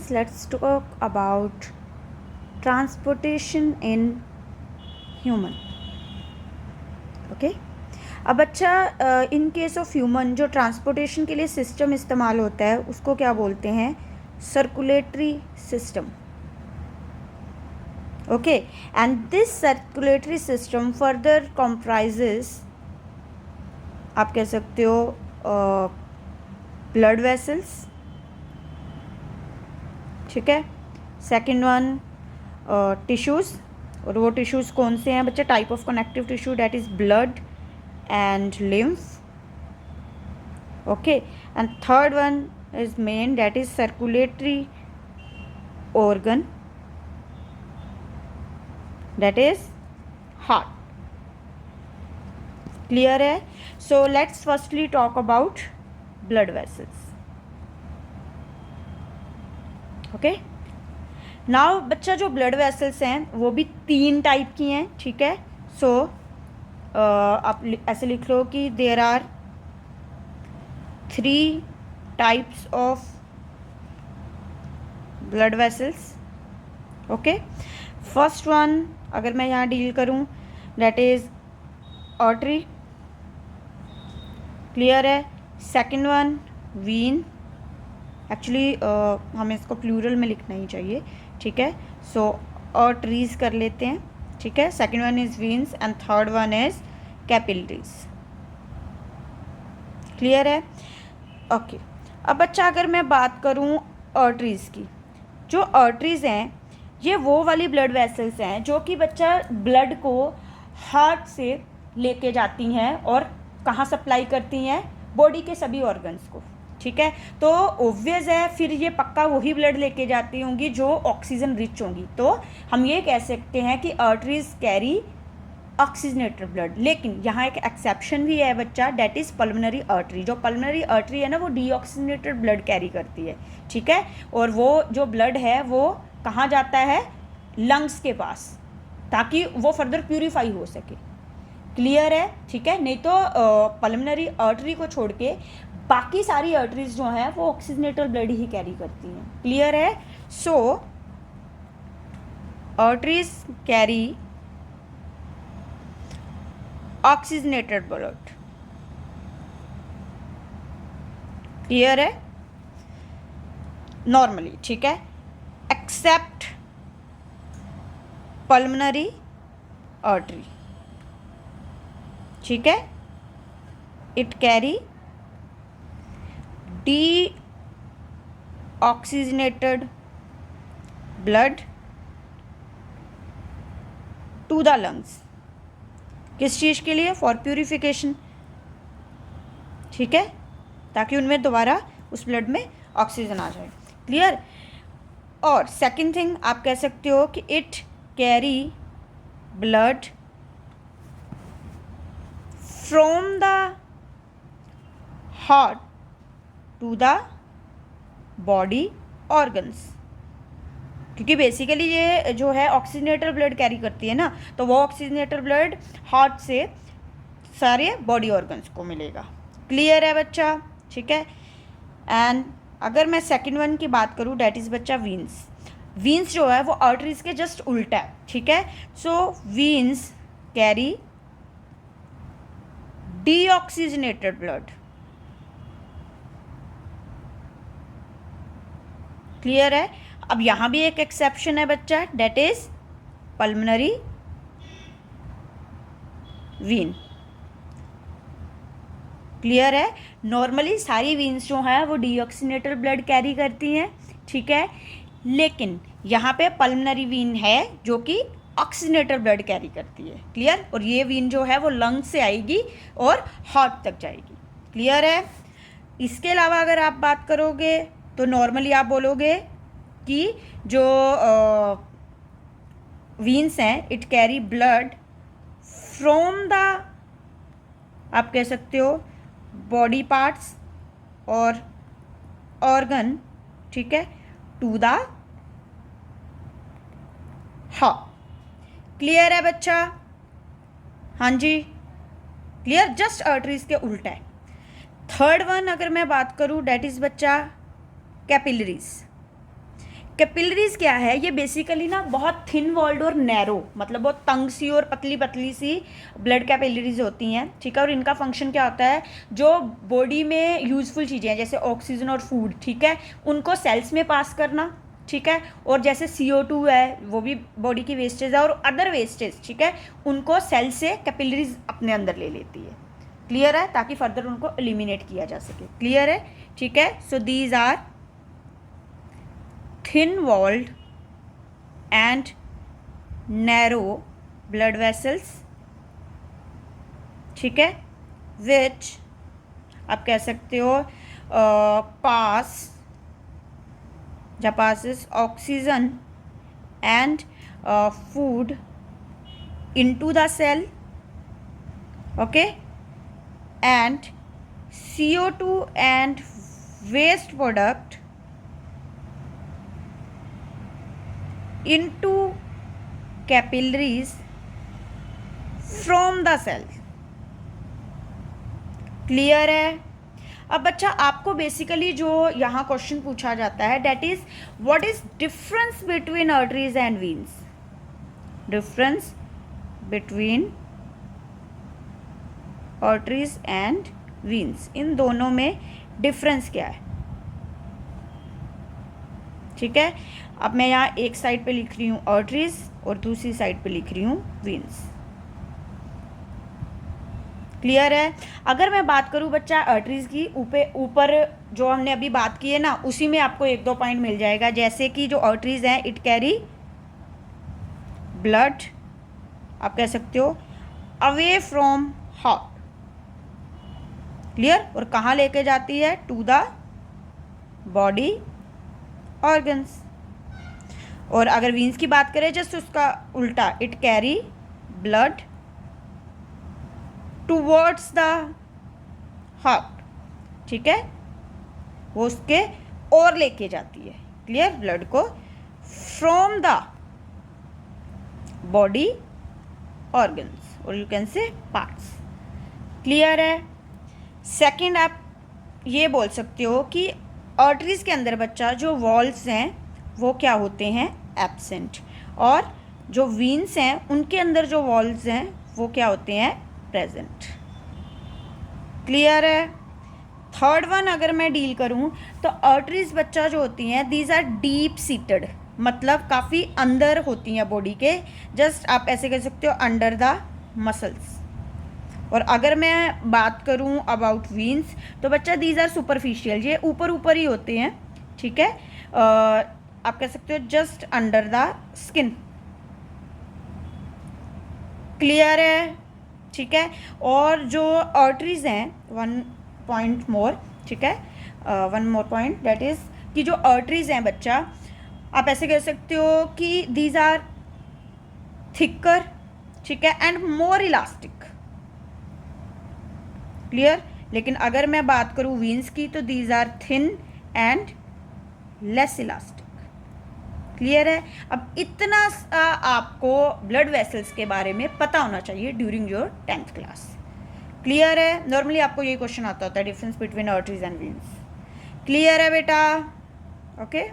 Let's talk about transportation in human. Okay. अब अच्छा, in case of human जो transportation के लिए सिस्टम इस्तेमाल होता है उसको क्या बोलते हैं? Circulatory system. Okay. And this circulatory system further comprises, आप कह सकते हो, ब्लड वेसल्स. ठीक है. Second one, tissues. और वो टिश्यूज़ कौन से हैं बच्चे? Type of connective tissue, that is blood and lymph. Okay. And third one is main, that is circulatory organ, that is heart. Clear है? So let's firstly talk about blood vessels. Okay. now बच्चा जो blood vessels हैं वो भी 3 type की हैं. ठीक है. so आप ऐसे लिख लो कि there are 3 types of blood vessels. Okay. First one अगर मैं यहाँ डील करूँ, दैट इज़ आर्टरी. क्लियर है? Second one vein. एक्चुअली हमें इसको प्लूरल में लिखना ही चाहिए. ठीक है. सो आर्टरीज कर लेते हैं. ठीक है. Second one is veins and third one is capillaries. Clear है? ओके. अब बच्चा अगर मैं बात करूं आर्टरीज की, जो आर्टरीज हैं ये वो वाली ब्लड वेसल्स हैं जो कि बच्चा ब्लड को हार्ट से लेके जाती हैं और कहाँ सप्लाई करती हैं? बॉडी के सभी ऑर्गन्स को. ठीक है. तो ऑब्वियस है फिर ये पक्का वही ब्लड लेके जाती होंगी जो ऑक्सीजन रिच होंगी. तो हम ये कह सकते हैं कि आर्टरीज कैरी ऑक्सीजनेटेड ब्लड. लेकिन यहाँ एक एक्सेप्शन भी है बच्चा, डेट इज़ पल्मोनरी आर्टरी. जो पल्मोनरी आर्टरी है ना वो डीऑक्सीजनेटेड ब्लड कैरी करती है. ठीक है. और वो जो ब्लड है वो कहाँ जाता है? लंग्स के पास, ताकि वो फर्दर प्यूरिफाई हो सके. क्लियर है? ठीक है. नहीं तो पल्मोनरी आर्टरी को छोड़ के बाकी सारी आर्टरीज जो हैं वो ऑक्सीजनेटेड ब्लड ही कैरी करती हैं. क्लियर है? So arteries carry oxygenated blood. Clear है? नॉर्मली. ठीक है. Except pulmonary artery. ठीक है. It carry deoxygenated blood to the lungs. किस चीज़ के लिए? For purification. ठीक है. ताकि उनमें दोबारा उस ब्लड में ऑक्सीजन आ जाए. क्लियर? और सेकंड थिंग आप कह सकते हो कि it carry blood from the heart to the body organs. क्योंकि बेसिकली ये जो है ऑक्सीजनेटेड ब्लड कैरी करती है ना, तो वो ऑक्सीजनेटेड ब्लड हार्ट से सारे बॉडी ऑर्गन्स को मिलेगा. क्लियर है बच्चा? ठीक है. एंड अगर मैं सेकंड वन की बात करूँ, डैट इज़ बच्चा वीन्स. वीन्स जो है वो आर्टरीज के जस्ट उल्टा है. ठीक है. So veins carry deoxygenated blood. Clear है? अब यहाँ भी एक एक्सेप्शन है बच्चा, that is pulmonary vein. Clear है? नॉर्मली सारी वीन्स जो हैं वो डीऑक्सीजनेटेड ब्लड कैरी करती हैं. ठीक है. लेकिन यहाँ पे पल्मोनरी वीन है जो कि ऑक्सीजनेटेड ब्लड कैरी करती है. क्लियर? और ये वीन जो है वो लंग से आएगी और हार्ट तक जाएगी. क्लियर है? इसके अलावा अगर आप बात करोगे तो नॉर्मली आप बोलोगे कि जो वीन्स हैं it carry blood from the, आप कह सकते हो, बॉडी पार्ट्स और ऑर्गन. ठीक है. To the heart. क्लियर है बच्चा? हाँ जी. क्लियर? जस्ट आर्टरीज के उल्टा है. थर्ड वन अगर मैं बात करूँ, डेट इज़ बच्चा कैपिलरीज. कैपिलरीज क्या है, ये बेसिकली ना बहुत थिन वॉल्ड और नैरो, मतलब बहुत तंग सी और पतली पतली सी ब्लड कैपिलरीज होती हैं, ठीक है। और इनका फंक्शन क्या होता है, जो बॉडी में यूजफुल चीज़ें हैं जैसे ऑक्सीजन और फूड, ठीक है, उनको सेल्स में पास करना, ठीक है। और जैसे CO2 है वो भी बॉडी की वेस्टेज है, और अदर वेस्टेज, ठीक है, उनको सेल से कैपिलरीज अपने अंदर ले लेती है। क्लियर है, ताकि फर्दर उनको एलिमिनेट किया जा सके। क्लियर है, ठीक है। So these are thin walled and narrow blood vessels, ठीक है, which आप कह सकते हो पास passes oxygen and food into the cell, okay, and CO2 and waste product into capillaries from the cell। Clear है। अब बच्चा आपको बेसिकली जो यहाँ क्वेश्चन पूछा जाता है, that is what is difference between arteries and veins. Difference between arteries and veins, इन दोनों में डिफरेंस क्या है, ठीक है। अब मैं यहाँ एक साइड पे लिख रही हूँ आर्टरीज और दूसरी साइड पे लिख रही हूँ वीन्स। क्लियर है। अगर मैं बात करूँ बच्चा आर्टरीज की, ऊपर जो हमने अभी बात की है ना, उसी में आपको 1-2 पॉइंट मिल जाएगा। जैसे कि जो आर्टरीज हैं, इट कैरी ब्लड, आप कह सकते हो, अवे फ्रॉम हार्ट। क्लियर। और कहाँ लेके जाती है, टू द बॉडी ऑर्गन्स। और अगर वीन्स की बात करें, जस्ट उसका उल्टा, it carry blood towards the heart, ठीक है, वो उसके और लेके जाती है। क्लियर। ब्लड को फ्रॉम द बॉडी ऑर्गन्स, और you can say parts. Clear है। सेकंड, आप ये बोल सकते हो कि आर्टरीज के अंदर बच्चा जो वॉल्स हैं वो क्या होते हैं, एब्सेंट, और जो वीन्स हैं उनके अंदर जो वॉल्स हैं वो क्या होते हैं, प्रेजेंट। क्लियर है। थर्ड वन अगर मैं डील करूं तो आर्टरीज बच्चा जो होती हैं, दीज आर डीप सीटेड, मतलब काफ़ी अंदर होती हैं बॉडी के, जस्ट आप ऐसे कह सकते हो अंडर द मसल्स। और अगर मैं बात करूं अबाउट वीन्स तो बच्चा दीज आर सुपरफिशियल, ये ऊपर ऊपर ही होते हैं, ठीक है, आप कह सकते हो just under the skin. Clear है, ठीक है। और जो आर्टरीज हैं, 1 पॉइंट मोर, ठीक है, 1 मोर पॉइंट, दैट इज कि जो आर्टरीज हैं बच्चा, आप ऐसे कह सकते हो कि दीज आर थिकर, ठीक है, एंड मोर इलास्टिक। क्लियर। लेकिन अगर मैं बात करूं वीन्स की तो these are thin and less elastic. Clear है। अब इतना आपको ब्लड वेसल्स के बारे में पता होना चाहिए during your 10th class. Clear है। नॉर्मली आपको ये क्वेश्चन आता होता है, difference between arteries and veins. Clear है बेटा, ओके।